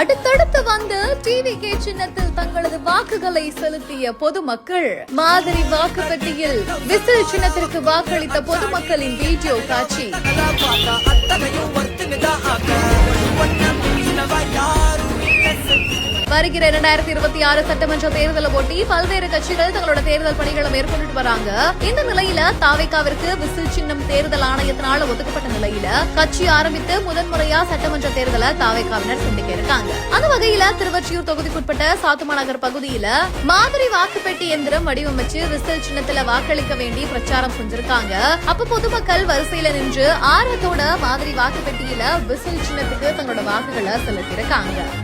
அடுத்தடுத்து வந்து டிவிகே சின்னத்தில் தங்களது வாக்குகளை செலுத்திய பொதுமக்கள். மாதிரி வாக்கு பெட்டியில் விசில் சின்னத்திற்கு வாக்களித்த பொதுமக்களின் வீடியோ காட்சி. வருகிற 2026 சட்டமன்ற தேர்தலை ஒட்டி பல்வேறு கட்சிகள் தங்களோட தேர்தல் பணிகளை மேற்கொண்டு வராங்க. இந்த நிலையில தாவேகாவிற்கு விசில் சின்னம் தேர்தல் ஆணையத்தினால ஒதுக்கப்பட்ட நிலையில கட்சி ஆரம்பித்து முதன்முறையா சட்டமன்ற தேர்தலை தாவேகாவினர் சந்திக்க இருக்காங்க. அந்த வகையில திருவொற்றியூர் தொகுதிக்குட்பட்ட சாத்துமாநகர் பகுதியில மாதிரி வாக்குப்பெட்டி எந்திரம் வடிவமைச்சு விசில் சின்னத்துல வாக்களிக்க வேண்டி பிரச்சாரம் செஞ்சிருக்காங்க. அப்ப பொதுமக்கள் வரிசையில நின்று ஆர்வத்தோட மாதிரி வாக்குப்பெட்டியில விசில் சின்னத்துக்கு தங்களோட வாக்குகளை செலுத்தியிருக்காங்க.